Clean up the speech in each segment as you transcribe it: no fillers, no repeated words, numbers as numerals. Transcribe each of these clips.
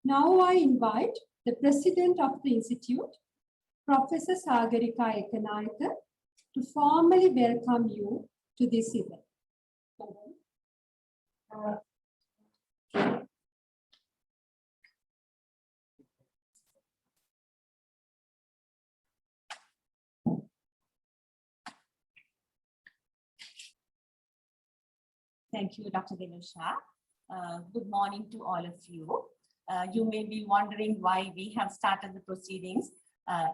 Now I invite the President of the Institute, Professor Sagarika Ekanayake, to formally welcome you to this event. Thank you, Dr. Dinusha. Good morning to all of you. You may be wondering why we have started the proceedings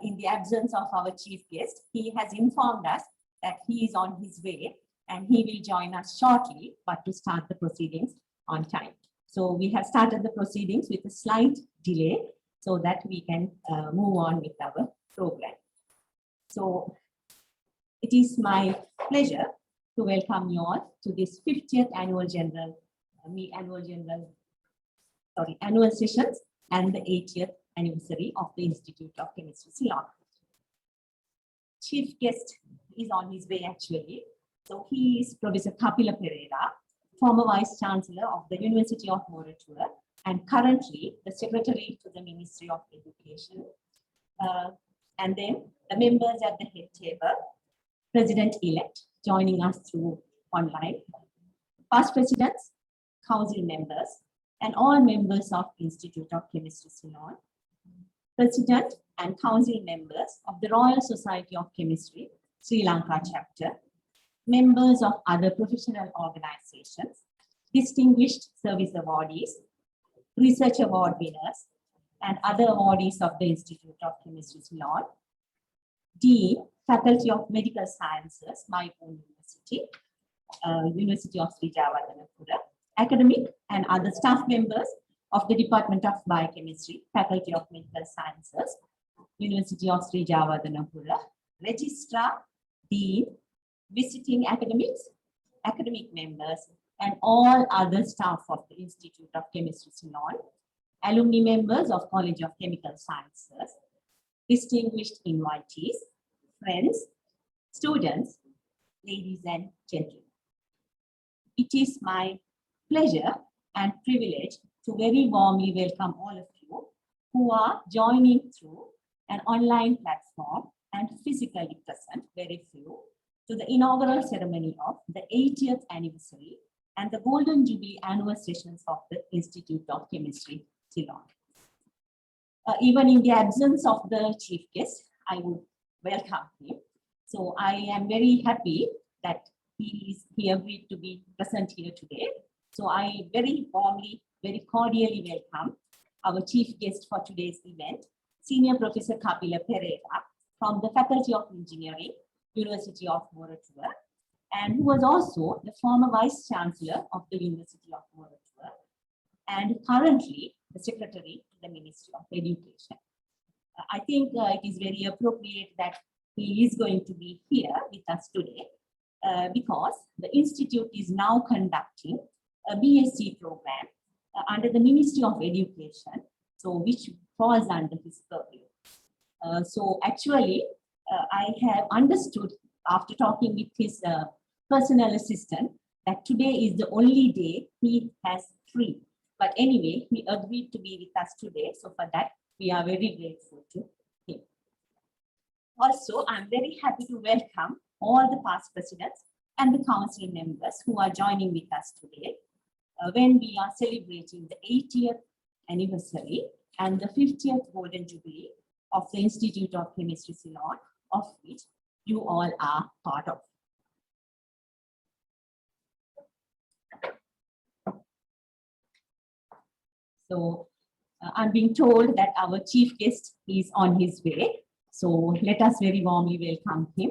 in the absence of our chief guest. He has informed us that he is on his way and he will join us shortly, but to start the proceedings on time. So we have started the proceedings with a slight delay so that we can move on with our program. So it is my pleasure to welcome you all to this 50th annual annual sessions and the 80th anniversary of the Institute of Chemistry, Ceylon. Chief guest is on his way actually. So he is Professor Kapila Perera, former Vice Chancellor of the University of Moratuwa and currently the Secretary to the Ministry of Education. And then the members at the head table, President-elect joining us through online, past presidents, council members, and all members of Institute of Chemistry, Ceylon, President and council members of the Royal Society of Chemistry, Sri Lanka chapter, members of other professional organizations, distinguished service awardees, research award winners, and other awardees of the Institute of Chemistry, Ceylon, Dean, Faculty of Medical Sciences, Mayapur University, University of Sri Jawadanapura, academic and other staff members of the Department of Biochemistry, Faculty of Medical Sciences, University of Sri Jawadanapura, Registrar, Dean, visiting academics, academic members, and all other staff of the Institute of Chemistry, Ceylon, alumni members of College of Chemical Sciences, distinguished invitees, friends, students, ladies and gentlemen. It is my pleasure and privilege to very warmly welcome all of you who are joining through an online platform and physically present, very few, to the inaugural ceremony of the 80th anniversary and the Golden Jubilee annual sessions of the Institute of Chemistry, Ceylon. Even in the absence of the chief guest, I would welcome him. So I am very happy that he agreed to be present here today. So I very warmly, very cordially welcome our chief guest for today's event, Senior Professor Kapila Perera from the Faculty of Engineering, University of Moratuwa, and who was also the former Vice Chancellor of the University of Moratuwa and currently the Secretary to the Ministry of Education. I think it is very appropriate that he is going to be here with us today because the Institute is now conducting a BSc program under the Ministry of Education, so which falls under his purview. So actually, I have understood after talking with his personal assistant that today is the only day he has free. But anyway, he agreed to be with us today. So for that, we are very grateful to him. Also, I'm very happy to welcome all the past presidents and the council members who are joining with us today when we are celebrating the 80th anniversary and the 50th Golden Jubilee of the Institute of Chemistry, Ceylon, of which you all are part of. So I'm being told that our chief guest is on his way. So let us very warmly welcome him.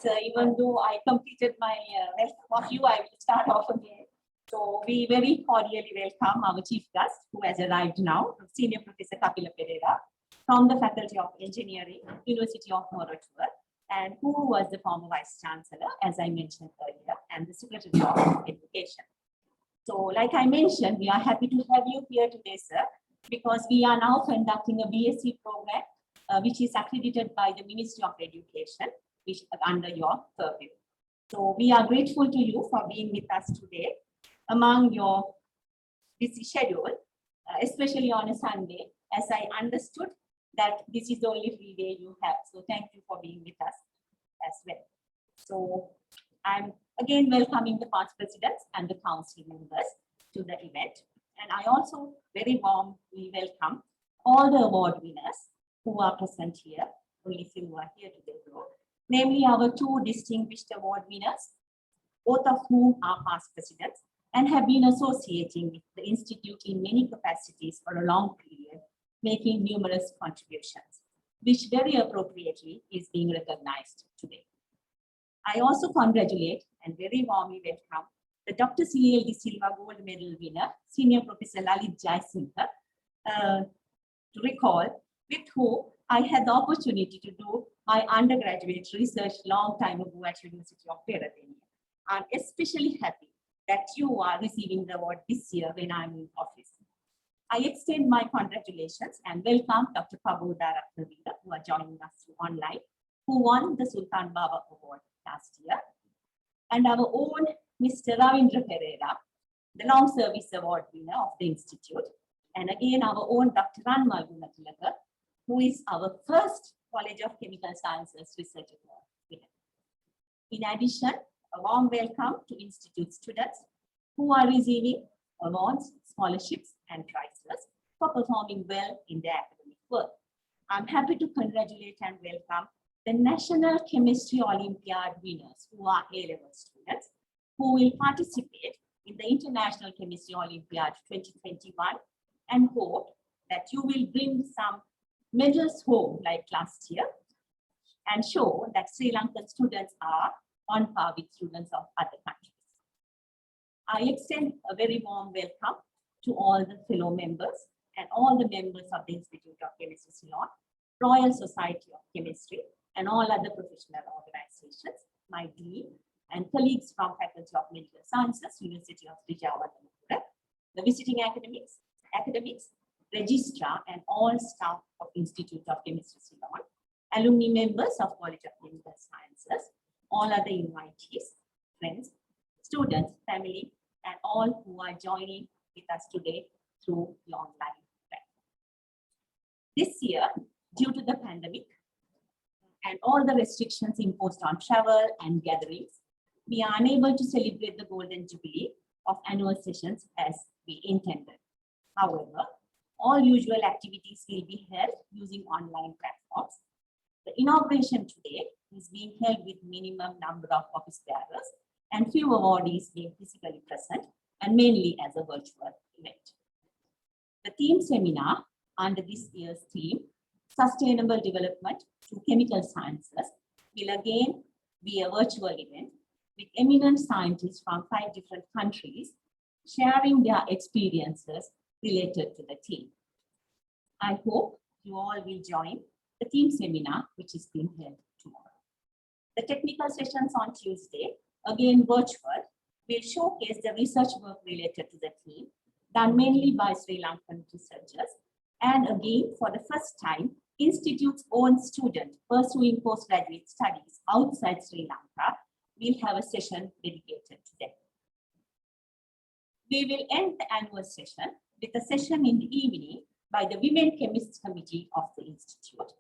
So even though I completed my welcome of you, I will start off again. So we very cordially welcome our chief guest who has arrived now, Senior Professor Kapila Perera from the Faculty of Engineering, University of Moratuwa, and who was the former Vice Chancellor, as I mentioned earlier, and the Secretary of Education. So like I mentioned, we are happy to have you here today, sir, because we are now conducting a BSc program, which is accredited by the Ministry of Education, which is under your purview. So we are grateful to you for being with us today among your busy schedule, especially on a Sunday, as I understood that this is the only free day you have. So thank you for being with us as well. So I'm again welcoming the past presidents and the council members to the event. And I also very warmly welcome all the award winners who are present here, only few are here today, though. Namely our two distinguished award winners, both of whom are past presidents and have been associating with the Institute in many capacities for a long period, making numerous contributions, which very appropriately is being recognized today. I also congratulate and very warmly welcome the Dr. C.L. De Silva Gold Medal winner, Senior Professor Lalit Jayasinghe, to recall, with whom I had the opportunity to do my undergraduate research long time ago at University of Peradeniya. I'm especially happy that you are receiving the award this year when I'm in office. I extend my congratulations and welcome Dr. Paboda Ratnavira, who are joining us online, who won the Sultan Baba Award last year, and our own Mr. Ravindra Pereira, the Long Service Award winner of the Institute, and again our own Dr. Ranmal Gunatilaka, who is our first College of Chemical Sciences Research Award winner. In addition, a warm welcome to Institute students who are receiving awards, scholarships, and prizes for performing well in their academic work. I'm happy to congratulate and welcome the National Chemistry Olympiad winners, who are A-level students, who will participate in the International Chemistry Olympiad 2021, and hope that you will bring some medals home like last year and show that Sri Lankan students are on par with students of other countries. I extend a very warm welcome to all the fellow members and all the members of the Institute of Chemistry Ceylon, Royal Society of Chemistry, and all other professional organizations, my dean and colleagues from Faculty of Medical Sciences, University of Vijayawada, the visiting academics, registrar, and all staff of Institute of Chemistry Ceylon, alumni members of College of Chemical Sciences, all other invitees, friends, students, family, and all who are joining with us today through the online platform. This year, due to the pandemic and all the restrictions imposed on travel and gatherings, we are unable to celebrate the Golden Jubilee of annual sessions as we intended. However, all usual activities will be held using online platforms. The inauguration today is being held with minimum number of office bearers and few awardees being physically present, and mainly as a virtual event. The theme seminar under this year's theme, Sustainable Development through Chemical Sciences, will again be a virtual event with eminent scientists from 5 different countries sharing their experiences related to the theme. I hope you all will join the theme seminar, which is being held tomorrow. The technical sessions on Tuesday, again virtual, will showcase the research work related to the theme, done mainly by Sri Lankan researchers. And again, for the first time, Institute's own student pursuing postgraduate studies outside Sri Lanka will have a session dedicated to them. We will end the annual session with a session in the evening by the Women Chemists Committee of the Institute.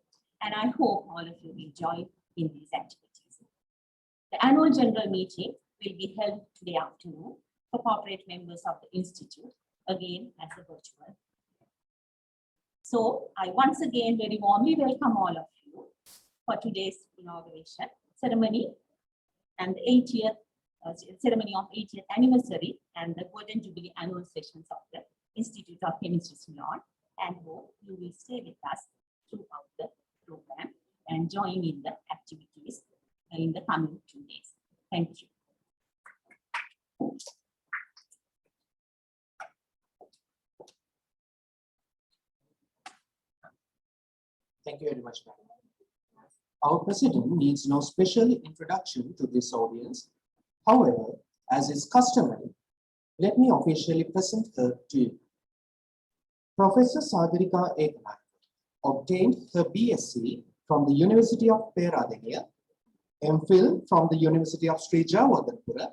And I hope all of you will join in these activities. The annual general meeting will be held today afternoon for corporate members of the Institute, again as a virtual. So I once again very warmly welcome all of you for today's inauguration ceremony and the 80th ceremony of 80th anniversary and the Golden Jubilee annual sessions of the Institute of Chemistry Ceylon, and hope you will stay with us throughout the program and join in the activities in the coming 2 days. Thank you. Thank you very much, madam. Our president needs no special introduction to this audience. However, as is customary, let me officially present her to you. Professor Sagarika Ekanayake obtained her BSc from the University of Peradeniya, MPhil from the University of Sri Javardhanpura,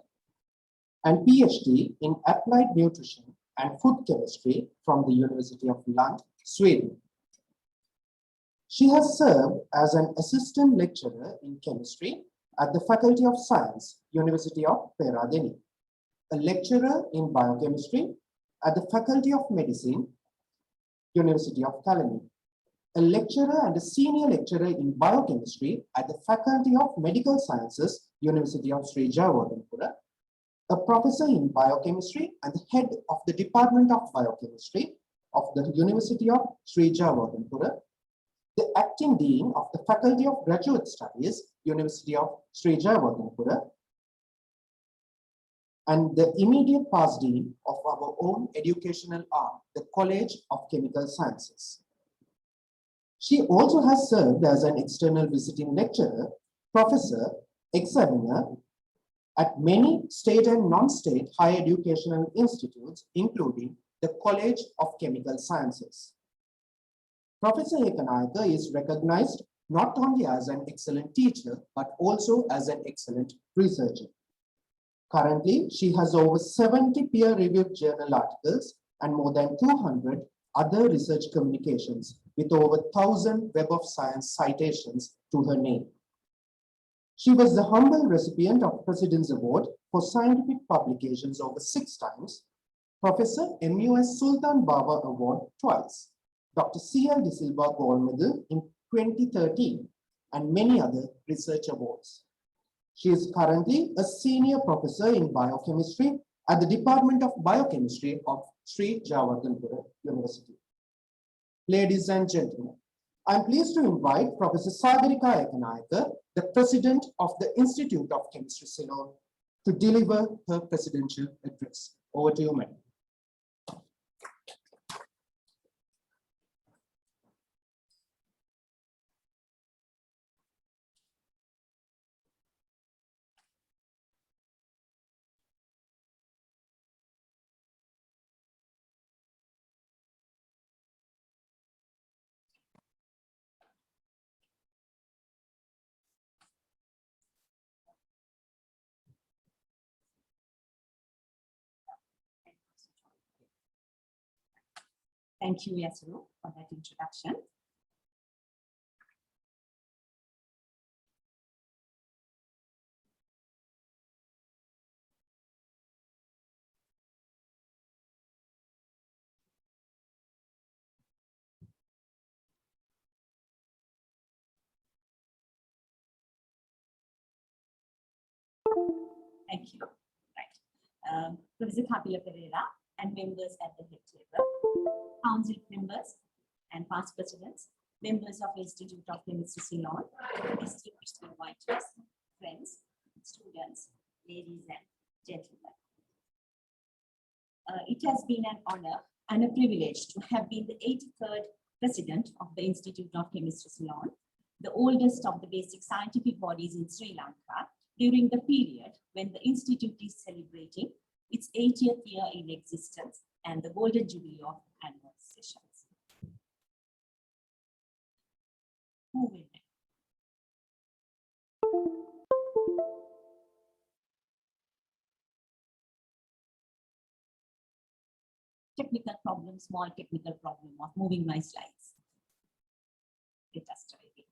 and PhD in Applied Nutrition and Food Chemistry from the University of Lund, Sweden. She has served as an assistant lecturer in chemistry at the Faculty of Science, University of Peradeniya, a lecturer in biochemistry at the Faculty of Medicine, University of Kalani, a lecturer and a senior lecturer in biochemistry at the Faculty of Medical Sciences, University of Sri Javardhanpura, a professor in biochemistry and the head of the Department of Biochemistry of the University of Sri Javardhanpura, the acting dean of the Faculty of Graduate Studies, University of Sri Javardhanpura, and the immediate past dean of our own educational arm, the College of Chemical Sciences. She also has served as an external visiting lecturer, professor, examiner at many state and non-state higher educational institutes, including the College of Chemical Sciences. Professor Ekanayake is recognized not only as an excellent teacher, but also as an excellent researcher. Currently, she has over 70 peer-reviewed journal articles and more than 200 other research communications with over 1,000 Web of Science citations to her name. She was the humble recipient of President's Award for Scientific Publications over 6 times, Professor MUS Sultan Bawa Award twice, Dr. C.L. De Silva Gold Medal in 2013, and many other research awards. She is currently a senior professor in biochemistry at the Department of Biochemistry of Sri Javardhanpura University. Ladies and gentlemen, I'm pleased to invite Professor Sagarika Ekanayake, the president of the Institute of Chemistry, Ceylon, to deliver her presidential address. Over to you, madam. Thank you, Yasuru, for that introduction. Thank you. Right. Professor Kapila Pereira and members at the head table, council members and past presidents, members of Institute of Chemistry, Ceylon, distinguished inviters, friends, students, ladies and gentlemen. It has been an honor and a privilege to have been the 83rd president of the Institute of Chemistry, Ceylon, the oldest of the basic scientific bodies in Sri Lanka, during the period when the Institute is celebrating its 80th year in existence and the Golden Jubilee of annual sessions. Moving on. Technical problem, small technical problem of moving my slides. Let us try again.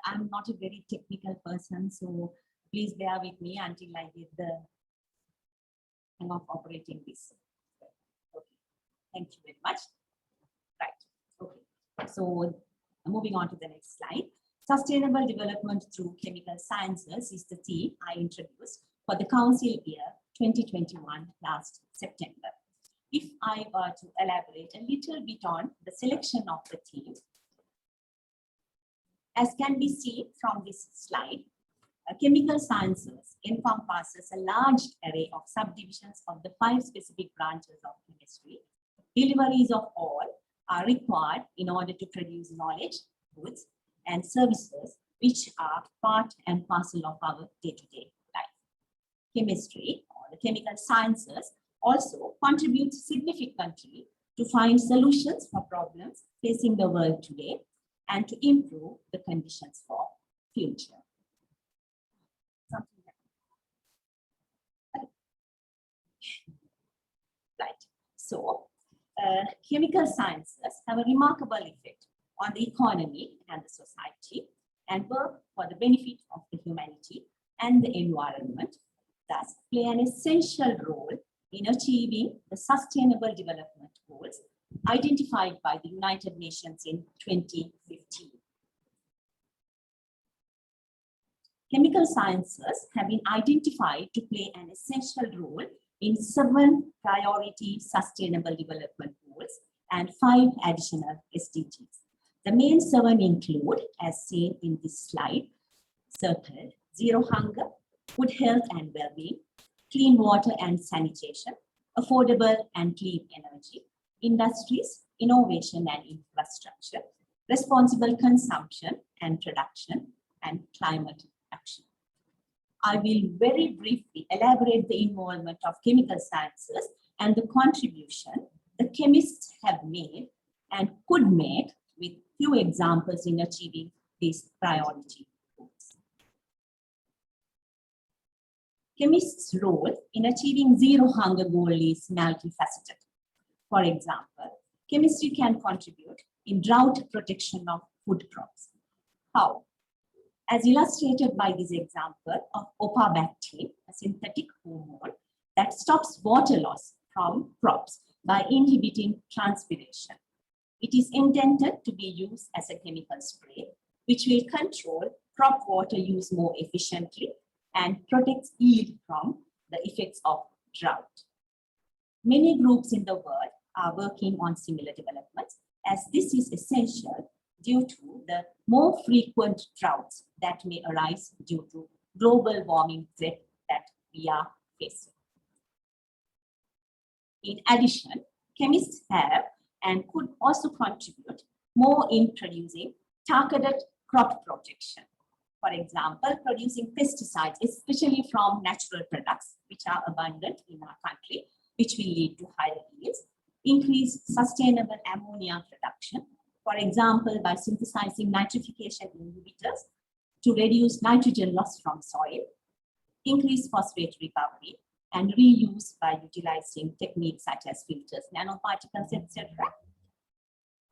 I'm not a very technical person, so please bear with me until I get the hang of operating this. Okay. Thank you very much. Right. Okay. So moving on to the next slide. Sustainable development through chemical sciences is the theme I introduced for the council year 2021 last September. if I were to elaborate a little bit on the selection of the theme, as can be seen from this slide, chemical sciences encompasses a large array of subdivisions of the 5 specific branches of chemistry. Deliveries of all are required in order to produce knowledge, goods, and services which are part and parcel of our day-to-day life. Chemistry, or the chemical sciences, also contributes significantly to find solutions for problems facing the world today and to improve the conditions for future. Right. So, chemical sciences have a remarkable effect on the economy and the society and work for the benefit of the humanity and the environment, thus play an essential role in achieving the Sustainable Development Goals identified by the United Nations in 2015. Chemical sciences have been identified to play an essential role in 7 priority Sustainable Development Goals and 5 additional SDGs. The main 7 include, as seen in this slide, circled, zero hunger, good health and well-being, clean water and sanitation, affordable and clean energy, industries, innovation and infrastructure, responsible consumption and production, and climate action. I will very briefly elaborate the involvement of chemical sciences and the contribution the chemists have made and could make with few examples in achieving these priority goals. Chemists' role in achieving zero hunger goal is multifaceted. For example, chemistry can contribute in drought protection of food crops. How? As illustrated by this example of opabactin, a synthetic hormone that stops water loss from crops by inhibiting transpiration. It is intended to be used as a chemical spray, which will control crop water use more efficiently and protects yield from the effects of drought. Many groups in the world are working on similar developments, as this is essential due to the more frequent droughts that may arise due to global warming threat that we are facing. In addition, chemists have and could also contribute more in producing targeted crop protection. For example, producing pesticides, especially from natural products, which are abundant in our country, which will lead to higher yields, increase sustainable ammonia production, for example, by synthesizing nitrification inhibitors to reduce nitrogen loss from soil, increase phosphate recovery, and reuse by utilizing techniques such as filters, nanoparticles, etc.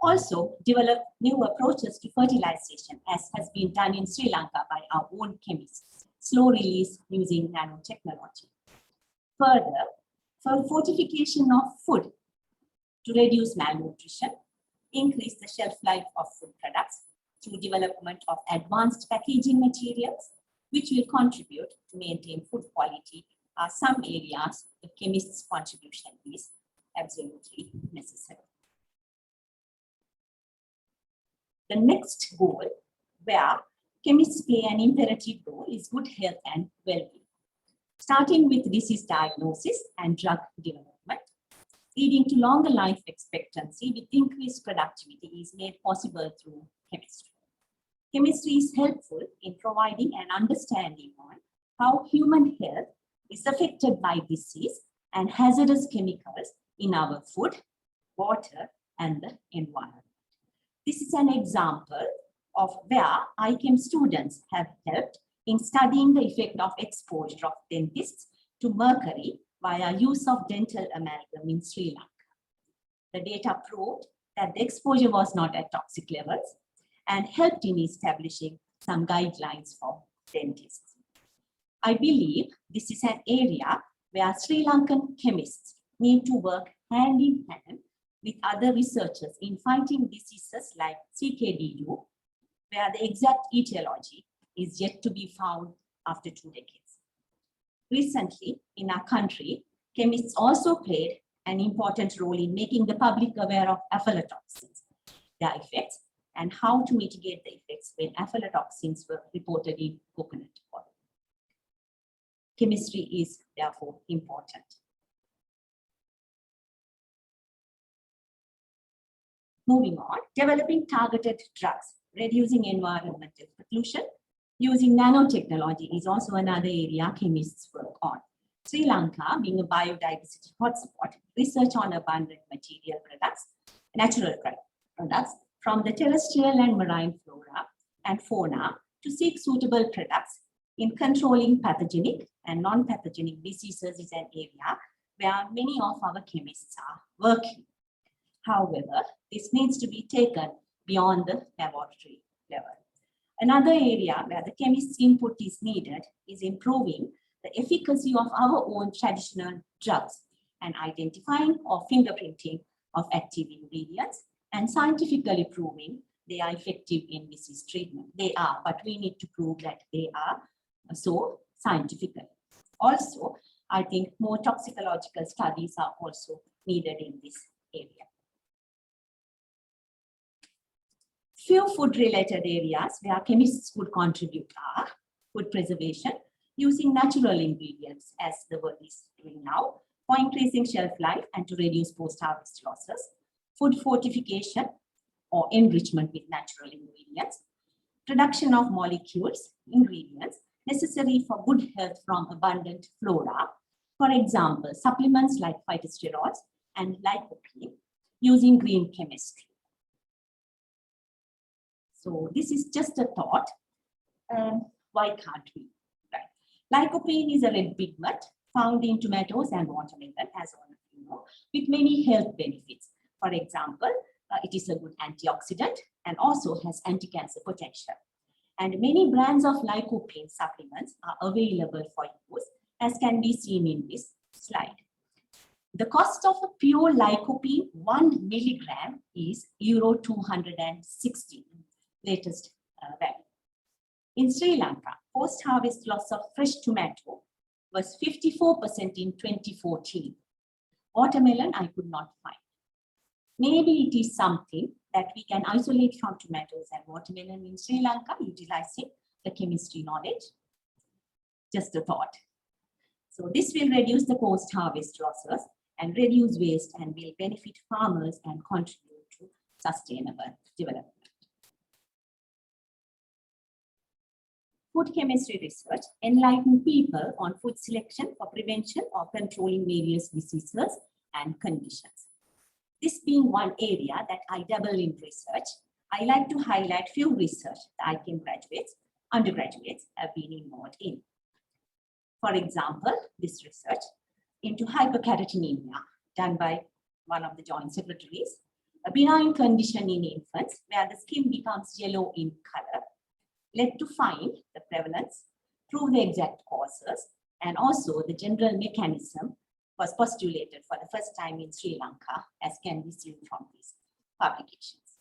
Also, develop new approaches to fertilization, as has been done in Sri Lanka by our own chemists, slow release using nanotechnology. Further, for fortification of food to reduce malnutrition, increase the shelf life of food products through development of advanced packaging materials, which will contribute to maintain food quality, are some areas the chemist's contribution is absolutely necessary. The next goal, where chemists play an imperative role, is good health and well-being, starting with disease diagnosis and drug development, leading to longer life expectancy with increased productivity is made possible through chemistry. Chemistry is helpful in providing an understanding on how human health is affected by disease and hazardous chemicals in our food, water, and the environment. This is an example of where iChem students have helped in studying the effect of exposure of dentists to mercury via use of dental amalgam in Sri Lanka. The data proved that the exposure was not at toxic levels and helped in establishing some guidelines for dentists. I believe this is an area where Sri Lankan chemists need to work hand in hand with other researchers in fighting diseases like CKD2, where the exact etiology is yet to be found after 2 decades. Recently, in our country, chemists also played an important role in making the public aware of aflatoxins, their effects, and how to mitigate the effects when aflatoxins were reported in coconut oil. Chemistry is therefore important. Moving on, developing targeted drugs, reducing environmental pollution, using nanotechnology is also another area chemists work on. Sri Lanka, being a biodiversity hotspot, research on abundant material products, natural products from the terrestrial and marine flora and fauna to seek suitable products in controlling pathogenic and non-pathogenic diseases is an area where many of our chemists are working. However, this needs to be taken beyond the laboratory level. Another area where the chemist's input is needed is improving the efficacy of our own traditional drugs and identifying or fingerprinting of active ingredients and scientifically proving they are effective in disease treatment. They are, but we need to prove that they are so scientifically. Also, I think more toxicological studies are also needed in this area. Few food-related areas where chemists could contribute are food preservation, using natural ingredients as the world is doing now, for increasing shelf life and to reduce post-harvest losses, food fortification or enrichment with natural ingredients, production of molecules, ingredients necessary for good health from abundant flora, for example, supplements like phytosterols and lycopene, using green chemistry. So this is just a thought. Why can't we? Right. Lycopene is a red pigment found in tomatoes and watermelon, as all of you know, with many health benefits. For example, it is a good antioxidant and also has anti-cancer potential. And many brands of lycopene supplements are available for use, as can be seen in this slide. The cost of a pure lycopene 1 milligram is euro 260. Latest value. In Sri Lanka, post-harvest loss of fresh tomato was 54% in 2014. Watermelon, I could not find. Maybe it is something that we can isolate from tomatoes and watermelon in Sri Lanka, utilizing the chemistry knowledge. Just a thought. So this will reduce the post-harvest losses and reduce waste and will benefit farmers and contribute to sustainable development. Food chemistry research enlighten people on food selection for prevention or controlling various diseases and conditions. This being one area that I dabble in research, I like to highlight few research that ICHEM graduates, undergraduates have been involved in. For example, this research into hyperkeratinemia done by one of the joint secretaries, a benign condition in infants where the skin becomes yellow in color, led to find the prevalence, prove the exact causes, and also the general mechanism was postulated for the first time in Sri Lanka, as can be seen from these publications.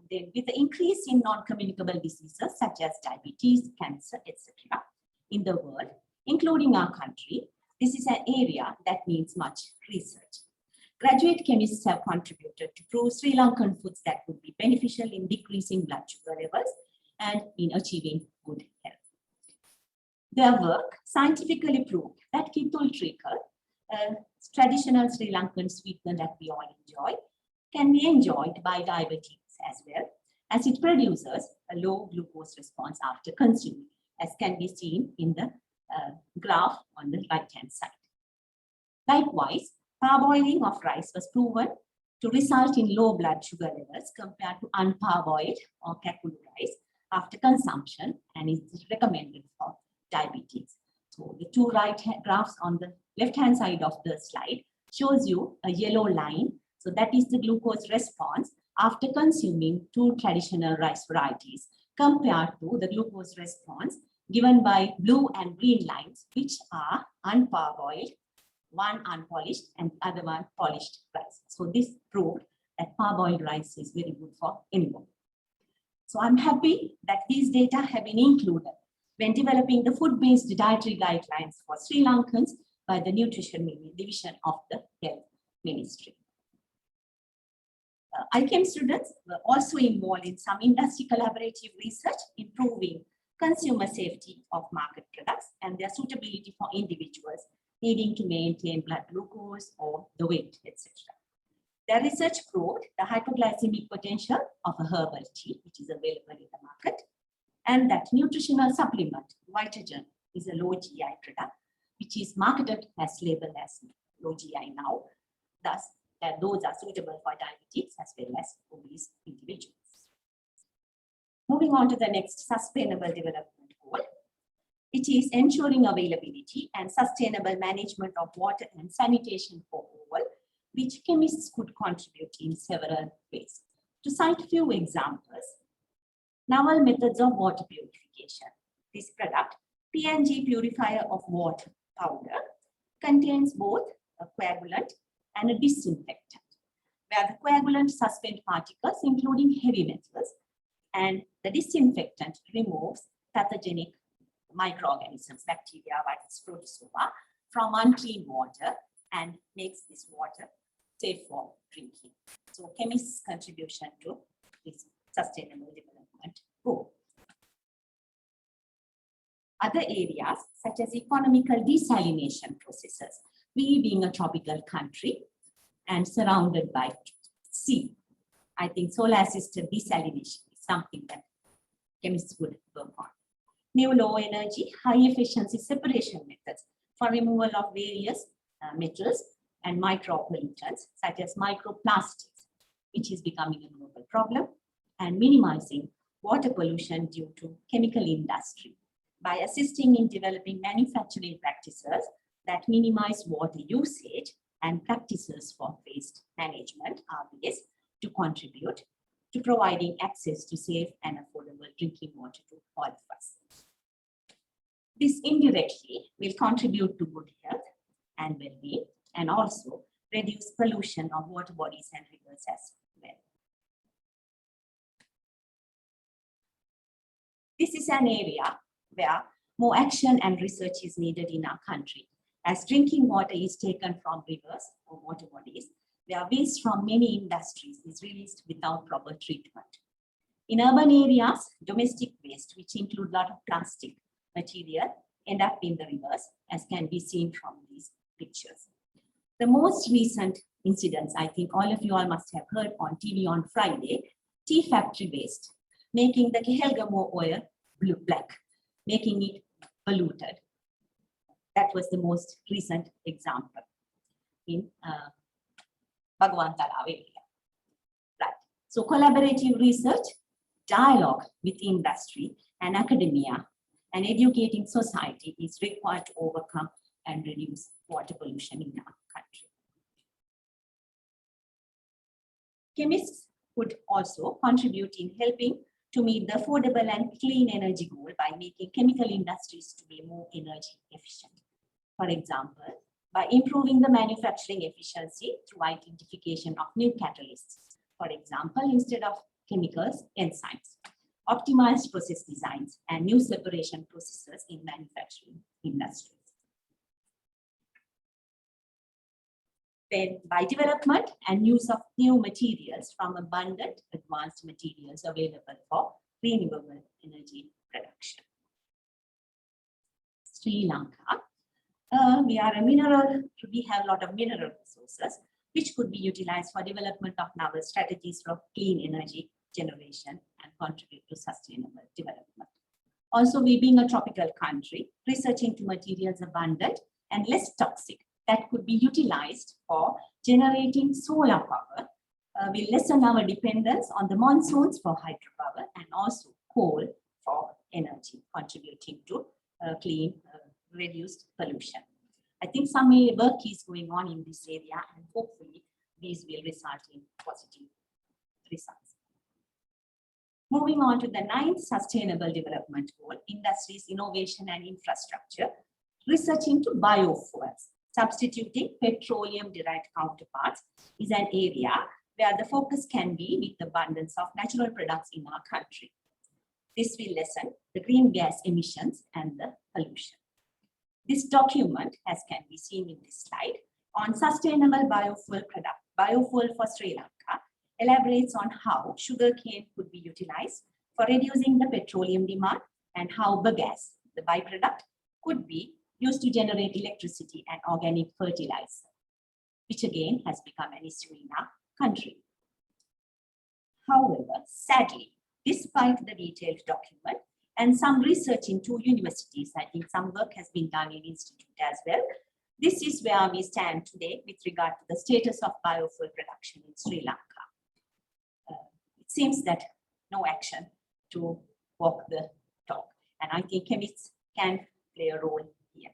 Then, with the increase in non-communicable diseases such as diabetes, cancer, etc., in the world, including our country, this is an area that needs much research. Graduate chemists have contributed to prove Sri Lankan foods that would be beneficial in decreasing blood sugar levels and in achieving good health. Their work scientifically proved that Kithul treacle, a traditional Sri Lankan sweetener that we all enjoy, can be enjoyed by diabetics as well, as it produces a low glucose response after consuming, as can be seen in the graph on the right-hand side. Likewise, parboiling of rice was proven to result in low blood sugar levels compared to unparboiled or kakulu rice after consumption, and is recommended for diabetes. So the two graphs on the left-hand side of the slide shows you a yellow line. So that is the glucose response after consuming two traditional rice varieties compared to the glucose response given by blue and green lines, which are unparboiled, one unpolished and the other one polished rice. So this proved that parboiled rice is very good for anyone. So I'm happy that these data have been included when developing the food-based dietary guidelines for Sri Lankans by the Nutrition Division of the Health Ministry. ICAM students were also involved in some industry collaborative research, improving consumer safety of market products and their suitability for individuals needing to maintain blood glucose or the weight, etc. Their research proved the hypoglycemic potential of a herbal tea, which is available in the market, and that nutritional supplement, Vitagen, is a low GI product, which is marketed as labeled as low GI now, thus that those are suitable for diabetes as well as obese individuals. Moving on to the next sustainable development goal. It is ensuring availability and sustainable management of water and sanitation for all, which chemists could contribute in several ways. To cite a few examples, novel methods of water purification. This product, P&G Purifier of Water Powder, contains both a coagulant and a disinfectant, where the coagulant suspend particles, including heavy metals, and the disinfectant removes pathogenic microorganisms, bacteria, viruses, protozoa, from unclean water and makes this water safe for drinking. So chemists' contribution to this sustainable development goal. Other areas such as economical desalination processes. We being a tropical country and surrounded by sea, I think solar assisted desalination is something that chemists would work on. New low energy, high efficiency separation methods for removal of various metals and micropollutants such as microplastics, which is becoming a global problem, and minimizing water pollution due to chemical industry by assisting in developing manufacturing practices that minimize water usage and practices for waste management are ways to contribute to providing access to safe and affordable drinking water to all of us. This indirectly will contribute to good health and well-being and also reduce pollution of water bodies and rivers as well. This is an area where more action and research is needed in our country, as drinking water is taken from rivers or water bodies, where waste from many industries is released without proper treatment. In urban areas, domestic waste, which include a lot of plastic material, end up in the rivers, as can be seen from these pictures. The most recent incidents, I think all of you all must have heard on TV on Friday, tea factory waste, making the Kehelgamo oil black, making it polluted. That was the most recent example in Bhagawantala area. Right. So collaborative research, dialogue with industry and academia, and educating society is required to overcome and reduce water pollution in our country. Chemists could also contribute in helping to meet the affordable and clean energy goal by making chemical industries to be more energy efficient. For example, by improving the manufacturing efficiency through identification of new catalysts. For example, instead of chemicals, enzymes, optimized process designs, and new separation processes in manufacturing industries. Then by development and use of new materials from abundant advanced materials available for renewable energy production. Sri Lanka, we have a lot of mineral resources which could be utilized for development of novel strategies for clean energy generation and contribute to sustainable development. Also, we being a tropical country, researching to materials abundant and less toxic that could be utilized for generating solar power will lessen our dependence on the monsoons for hydropower and also coal for energy, contributing to clean, reduced pollution. I think some work is going on in this area and hopefully these will result in positive results. Moving on to the 9th Sustainable Development Goal, Industries, Innovation and Infrastructure, research into biofuels. Substituting petroleum-derived counterparts is an area where the focus can be with the abundance of natural products in our country. This will lessen the green gas emissions and the pollution. This document, as can be seen in this slide, on sustainable biofuel for Sri Lanka, elaborates on how sugarcane could be utilized for reducing the petroleum demand and how bagasse, the byproduct, could be used to generate electricity and organic fertilizer, which again has become an issue in our country. However, sadly, despite the detailed document and some research in 2 universities, I think some work has been done in institute as well. This is where we stand today with regard to the status of biofuel production in Sri Lanka. It seems that no action to walk the talk, and I think chemists can play a role here.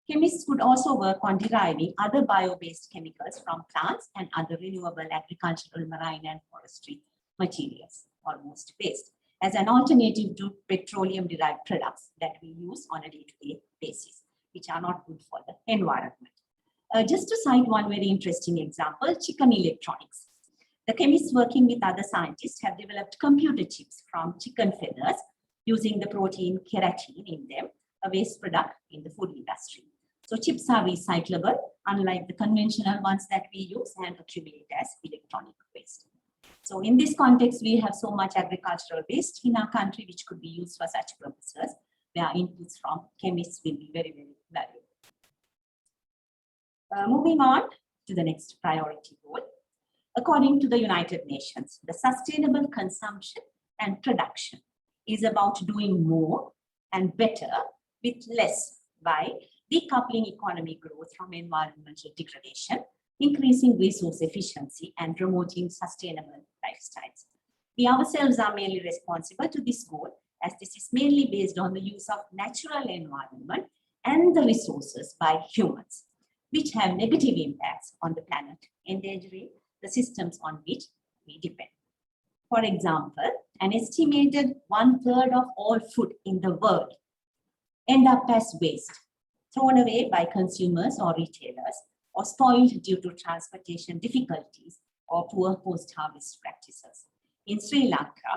Chemists could also work on deriving other bio-based chemicals from plants and other renewable agricultural, marine and forestry materials, almost waste, as an alternative to petroleum-derived products that we use on a day-to-day basis, which are not good for the environment. Just to cite one very interesting example, chicken electronics. The chemists working with other scientists have developed computer chips from chicken feathers using the protein keratin in them, a waste product in the food industry. So chips are recyclable, unlike the conventional ones that we use, and accumulate as electronic waste. So in this context, we have so much agricultural waste in our country, which could be used for such purposes, where inputs from chemists will be very, very valuable. Moving on to the next priority goal. According to the United Nations, the sustainable consumption and production is about doing more and better with less by decoupling economic growth from environmental degradation, increasing resource efficiency, and promoting sustainable lifestyles. We ourselves are mainly responsible to this goal, as this is mainly based on the use of natural environment and the resources by humans, which have negative impacts on the planet, endangering the systems on which we depend. For example, an estimated 1/3 of all food in the world end up as waste, thrown away by consumers or retailers, or spoiled due to transportation difficulties or poor post-harvest practices. In Sri Lanka,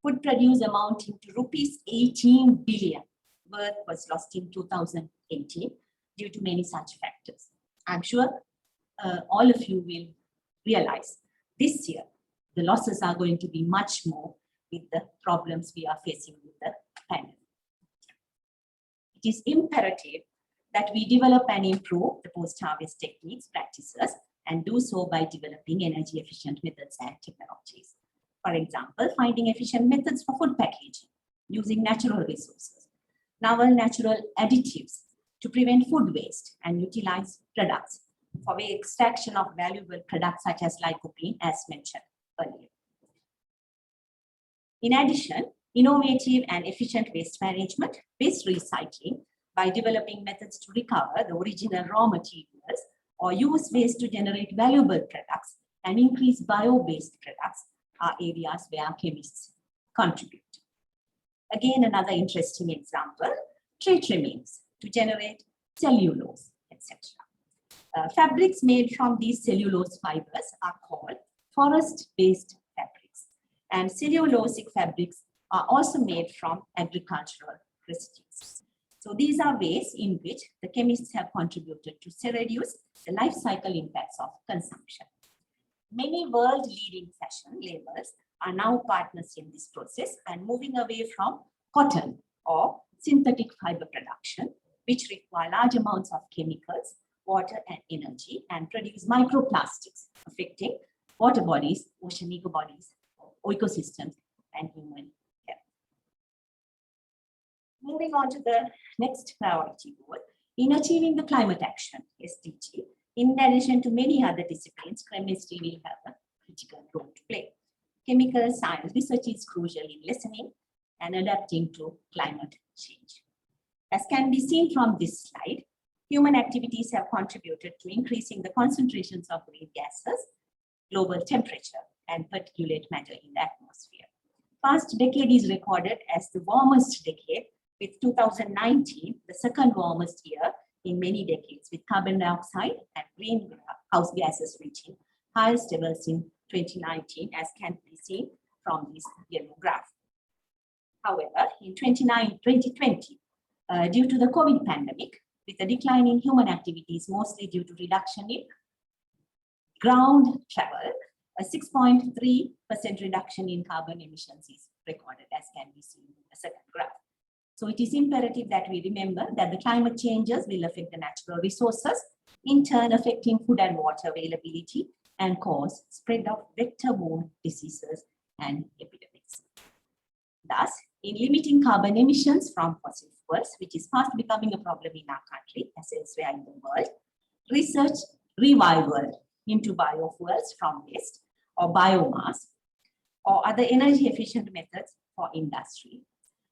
food produce amounting to rupees 18 billion worth was lost in 2018 due to many such factors. I'm sure all of you will realize this year the losses are going to be much more with the problems we are facing with the pandemic. It is imperative that we develop and improve the post-harvest techniques, practices, and do so by developing energy-efficient methods and technologies. For example, finding efficient methods for food packaging, using natural resources, novel natural additives to prevent food waste, and utilize products for the extraction of valuable products such as lycopene, as mentioned earlier. In addition, innovative and efficient waste management, waste recycling, by developing methods to recover the original raw materials or use waste to generate valuable products and increase bio-based products are areas where chemists contribute. Again, another interesting example, tree trimmings to generate cellulose, etc. Fabrics made from these cellulose fibers are called forest-based fabrics, and cellulosic fabrics are also made from agricultural residues. So these are ways in which the chemists have contributed to reduce the life cycle impacts of consumption. Many world-leading fashion labels are now partners in this process and moving away from cotton or synthetic fiber production, which require large amounts of chemicals, water and energy, and produce microplastics affecting water bodies, ocean ecobodies, ecosystems, and human health. Moving on to the next priority goal, in achieving the climate action, SDG, in addition to many other disciplines, chemistry will have a critical role to play. Chemical science research is crucial in listening and adapting to climate change. As can be seen from this slide, human activities have contributed to increasing the concentrations of green gases, global temperature, and particulate matter in the atmosphere. Past decade is recorded as the warmest decade, with 2019 the second warmest year in many decades, with carbon dioxide and greenhouse gases reaching highest levels in 2019, as can be seen from this yellow graph. However, in 2020, due to the COVID pandemic, with a decline in human activities, mostly due to reduction in ground travel, a 6.3% reduction in carbon emissions is recorded, as can be seen in the second graph. So it is imperative that we remember that the climate changes will affect the natural resources, in turn affecting food and water availability and cause spread of vector-borne diseases and epidemics. Thus, in limiting carbon emissions from fossil fuels, which is fast becoming a problem in our country as elsewhere in the world, research revival into biofuels from waste or biomass or other energy efficient methods for industry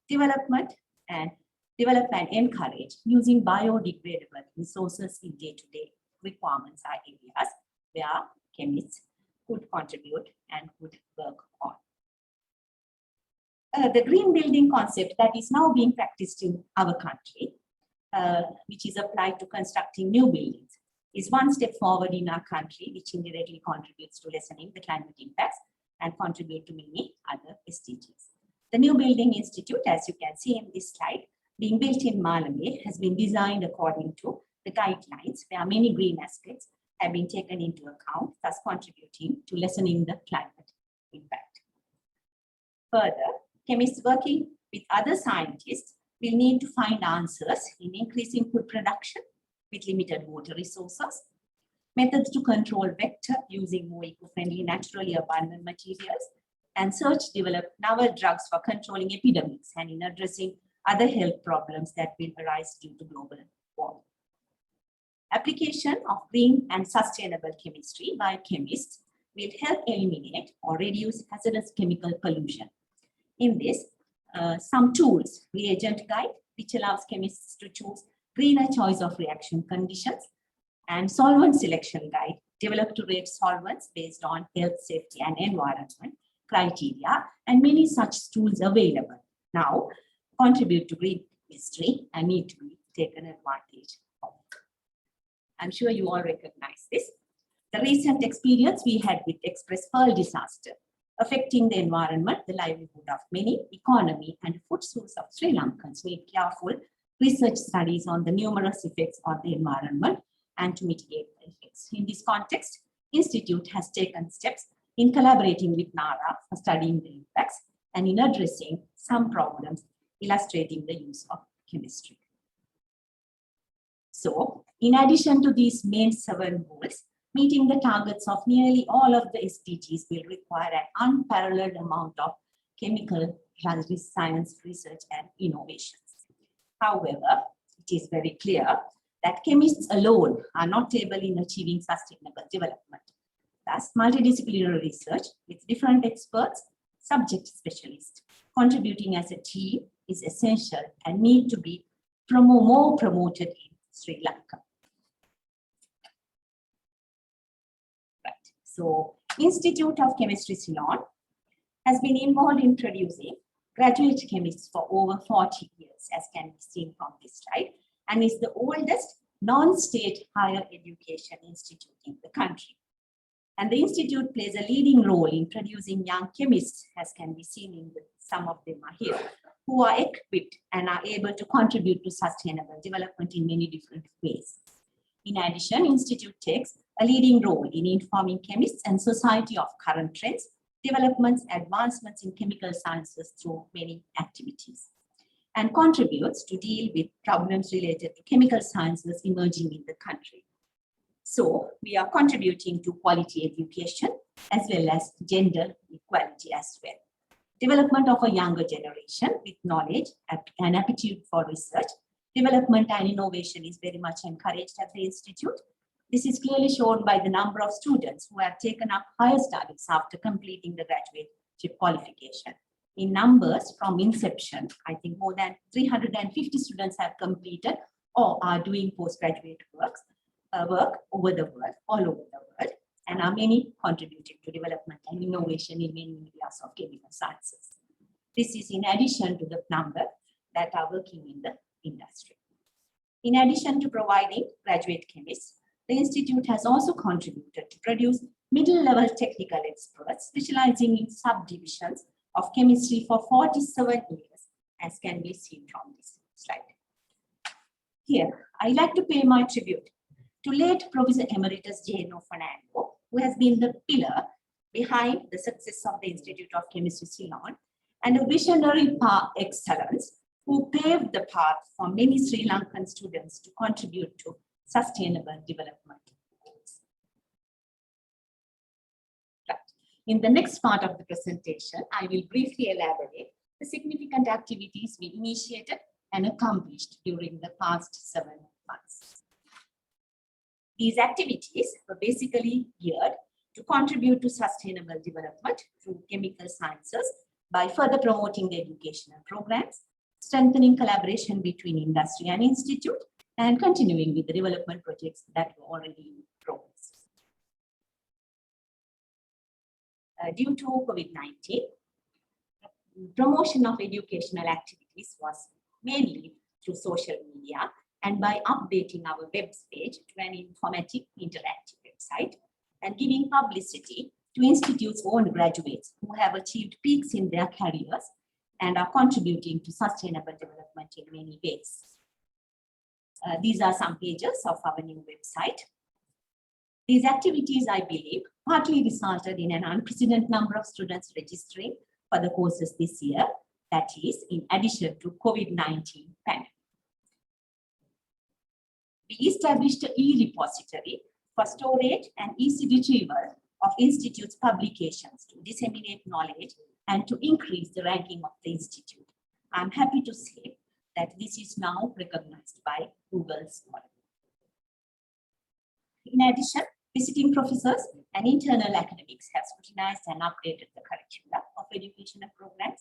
development and encourage using biodegradable resources in day-to-day requirements are areas where chemists could contribute and could work on. The green building concept that is now being practiced in our country, which is applied to constructing new buildings, is one step forward in our country, which indirectly contributes to lessening the climate impacts and contribute to many other SDGs. The New Building Institute, as you can see in this slide, being built in Malame, has been designed according to the guidelines where many green aspects have been taken into account, thus contributing to lessening the climate impact. Further, chemists working with other scientists will need to find answers in increasing food production with limited water resources, methods to control vector using more eco-friendly, naturally abundant materials, and develop novel drugs for controlling epidemics and in addressing other health problems that will arise due to global warming. Application of green and sustainable chemistry by chemists will help eliminate or reduce hazardous chemical pollution. In this, some tools, reagent guide, which allows chemists to choose greener choice of reaction conditions, and solvent selection guide, developed to rate solvents based on health, safety, and environment criteria, and many such tools available now contribute to green chemistry and need to be taken advantage of. I'm sure you all recognize this. The recent experience we had with Express Pearl disaster affecting the environment, the livelihood of many, economy, and food source of Sri Lankans need careful research studies on the numerous effects on the environment and to mitigate the effects. In this context, Institute has taken steps in collaborating with NARA for studying the impacts and in addressing some problems illustrating the use of chemistry. So, in addition to these main 7 goals, meeting the targets of nearly all of the SDGs will require an unparalleled amount of chemical science research and innovations. However, it is very clear that chemists alone are not able in achieving sustainable development. Thus, multidisciplinary research with different experts, subject specialists, contributing as a team is essential and need to be more promoted in Sri Lanka. Right. So, Institute of Chemistry Ceylon has been involved in producing graduate chemists for over 40 years, as can be seen from this slide, and is the oldest non-state higher education institute in the country. And the institute plays a leading role in producing young chemists, as can be seen in some of them are here, who are equipped and are able to contribute to sustainable development in many different ways. In addition, institute takes a leading role in informing chemists and society of current trends, developments, advancements in chemical sciences through many activities, and contributes to deal with problems related to chemical sciences emerging in the country. So we are contributing to quality education as well as gender equality as well. Development of a younger generation with knowledge and aptitude for research, development and innovation is very much encouraged at the institute. This is clearly shown by the number of students who have taken up higher studies after completing the graduate qualification. In numbers from inception, I think more than 350 students have completed or are doing postgraduate work over the world, all over the world, and are many contributing to development and innovation in many areas of chemical sciences. This is in addition to the number that are working in the industry. In addition to providing graduate chemists, the institute has also contributed to produce middle-level technical experts specializing in subdivisions of chemistry for 47 years, as can be seen from this slide. Here, I like to pay my tribute to late Professor Emeritus J.N.O. Fernando, who has been the pillar behind the success of the Institute of Chemistry, Ceylon, and a visionary par excellence who paved the path for many Sri Lankan students to contribute to sustainable development. Right. In the next part of the presentation, I will briefly elaborate the significant activities we initiated and accomplished during the past 7 months. These activities were basically geared to contribute to sustainable development through chemical sciences by further promoting the educational programs, strengthening collaboration between industry and institute, and continuing with the development projects that were already in progress. Due to COVID-19, promotion of educational activities was mainly through social media and by updating our web page to an informative, interactive website and giving publicity to institutes' own graduates who have achieved peaks in their careers and are contributing to sustainable development in many ways. These are some pages of our new website. These activities, I believe, partly resulted in an unprecedented number of students registering for the courses this year, that is, in addition to COVID-19 pandemic. We established an e-repository for storage and easy retrieval of institute's publications to disseminate knowledge and to increase the ranking of the institute. I'm happy to say that this is now recognized by Google Scholar. In addition, visiting professors and internal academics have scrutinized and updated the curricula of educational programs.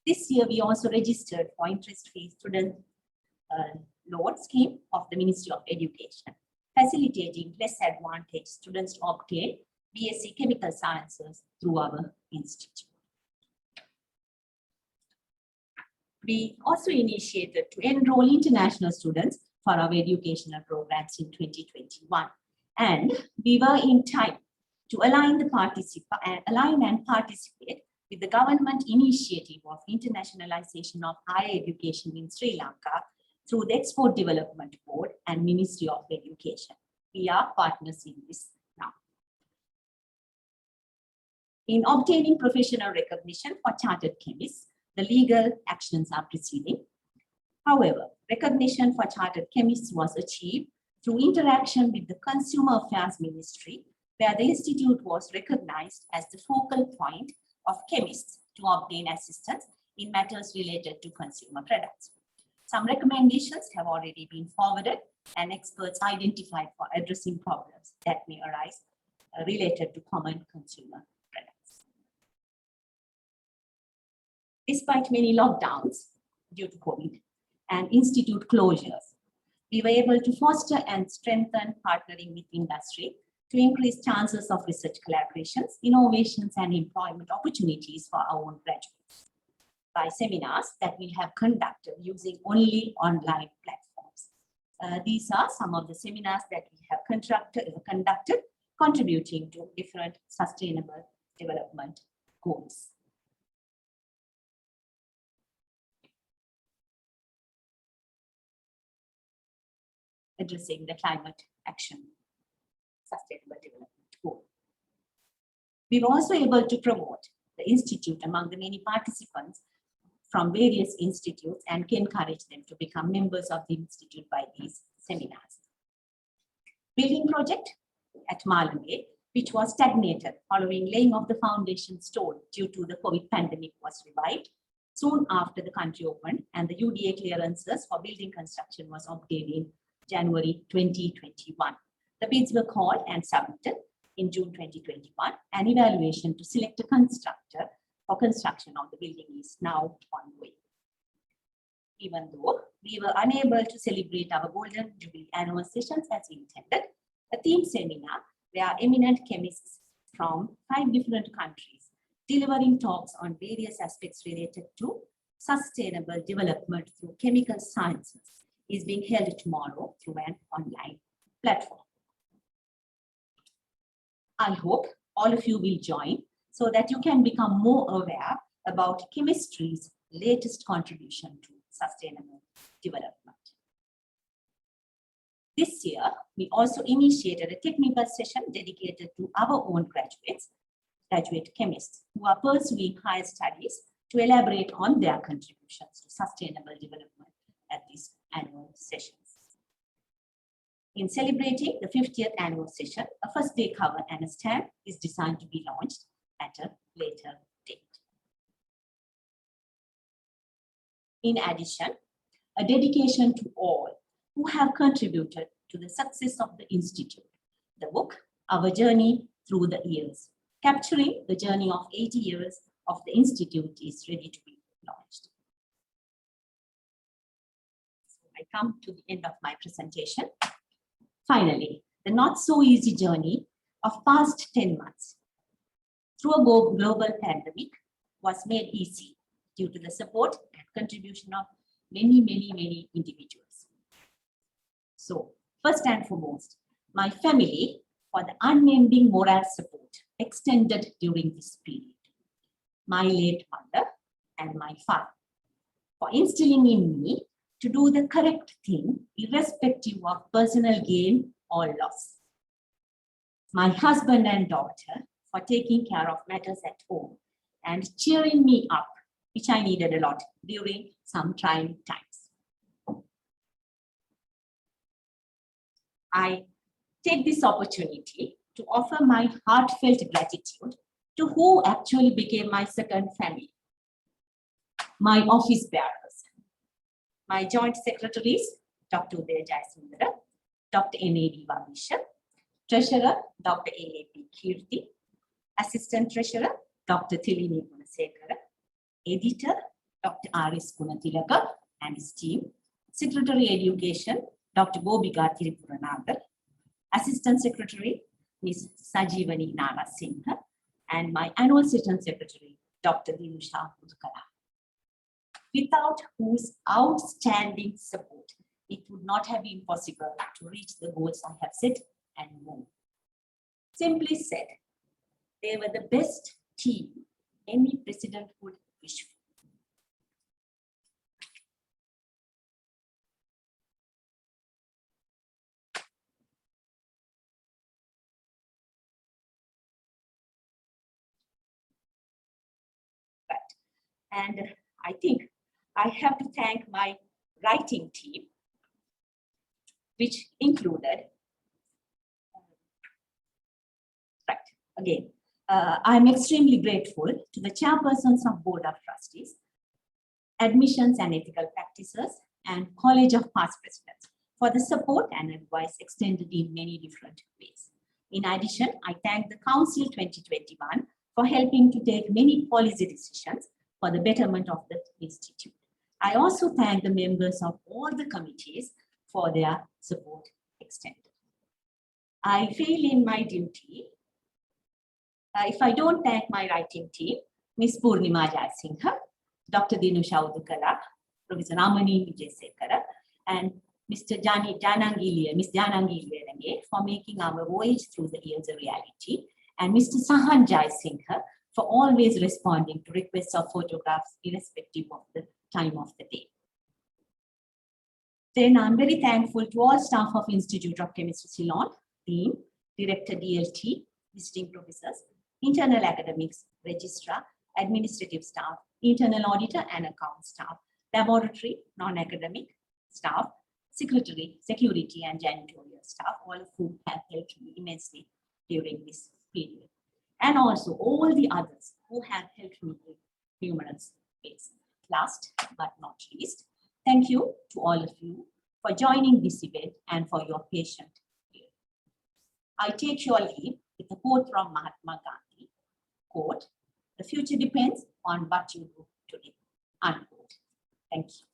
This year, we also registered for interest-free student loan scheme of the Ministry of Education, facilitating less advantaged students to obtain BSc Chemical Sciences through our institute. We also initiated to enroll international students for our educational programs in 2021. And we were in time to align and participate with the government initiative of internationalization of higher education in Sri Lanka through the Export Development Board and Ministry of Education. We are partners in this now. In obtaining professional recognition for chartered chemists, the legal actions are proceeding. However, recognition for chartered chemists was achieved through interaction with the Consumer Affairs Ministry, where the institute was recognized as the focal point of chemists to obtain assistance in matters related to consumer products. Some recommendations have already been forwarded and experts identified for addressing problems that may arise related to common consumer products. Despite many lockdowns due to COVID and institute closures, we were able to foster and strengthen partnering with industry to increase chances of research collaborations, innovations, and employment opportunities for our own graduates by seminars that we have conducted using only online platforms. These are some of the seminars that we have conducted, contributing to different sustainable development goals. Addressing the climate action sustainable development goal. We were also able to promote the institute among the many participants from various institutes and encourage them to become members of the institute by these seminars. Building project at Malunge, which was stagnated following laying of the foundation stone due to the COVID pandemic, was revived soon after the country opened, and the UDA clearances for building construction was obtained in January 2021. The bids were called and submitted in June 2021. An evaluation to select a constructor for construction of the building is now ongoing. Even though we were unable to celebrate our Golden Jubilee annual sessions as intended, a theme seminar where eminent chemists from 5 different countries delivering talks on various aspects related to sustainable development through chemical sciences is being held tomorrow through an online platform. I hope all of you will join so that you can become more aware about chemistry's latest contribution to sustainable development. This year, we also initiated a technical session dedicated to our own graduate chemists who are pursuing higher studies to elaborate on their contributions to sustainable development at these annual sessions. In celebrating the 50th annual session, a first day cover and a stamp is designed to be launched at a later date. In addition, a dedication to all who have contributed to the success of the Institute. The book, Our Journey Through the Years, capturing the journey of 80 years of the Institute, is ready to be launched. So I come to the end of my presentation. Finally, the not so easy journey of past 10 months through a global pandemic was made easy due to the support and contribution of many individuals. So first and foremost, my family for the unending moral support extended during this period. My late mother and my father for instilling in me to do the correct thing irrespective of personal gain or loss. My husband and daughter for taking care of matters at home and cheering me up, which I needed a lot during some trying times. I take this opportunity to offer my heartfelt gratitude to who actually became my second family, my office bearers, my joint secretaries, Dr. Udaya Jayasundara, Dr. N.A.D. Vagisha, Treasurer, Dr. A.A.P. Kirti, Assistant Treasurer, Dr. Tilini Gunasekara, Editor, Dr. R.S. Gunatilaka and his team, Secretary Education, Dr. Gobika Tirupuranagar, Assistant Secretary, Ms. Sajivani Narasinghe, and my Annual Session Secretary, Dr. Dinusha Udukala. Without whose outstanding support, it would not have been possible to reach the goals I have set and more. Simply said, they were the best team any president could wish for. And I think I have to thank my writing team, which included, I'm extremely grateful to the chairpersons of Board of Trustees, Admissions and Ethical Practices, and College of Past Presidents for the support and advice extended in many different ways. In addition, I thank the Council 2021 for helping to take many policy decisions for the betterment of the Institute. I also thank the members of all the committees for their support extended. I feel in my duty if I don't thank my writing team, Ms. Purnima Jayasinghe, Dr. Dinusha Udukala, Professor Ramani Vijayasekara, and Mr. Ms. Janangilye for making our voyage through the years a reality, and Mr. Sahan Jayasinghe for always responding to requests of photographs irrespective of the time of the day. Then I'm very thankful to all staff of Institute of Chemistry Ceylon, Dean, Director DLT, visiting professors, internal academics, registrar, administrative staff, internal auditor and account staff, laboratory, non-academic staff, secretary, security and janitorial staff, all of whom have helped me immensely during this period. And also all the others who have helped me in numerous ways. Last but not least, thank you to all of you for joining this event and for your patient ear. I take your leave with a quote from Mahatma Gandhi, quote, "The future depends on what you do today," unquote. Thank you.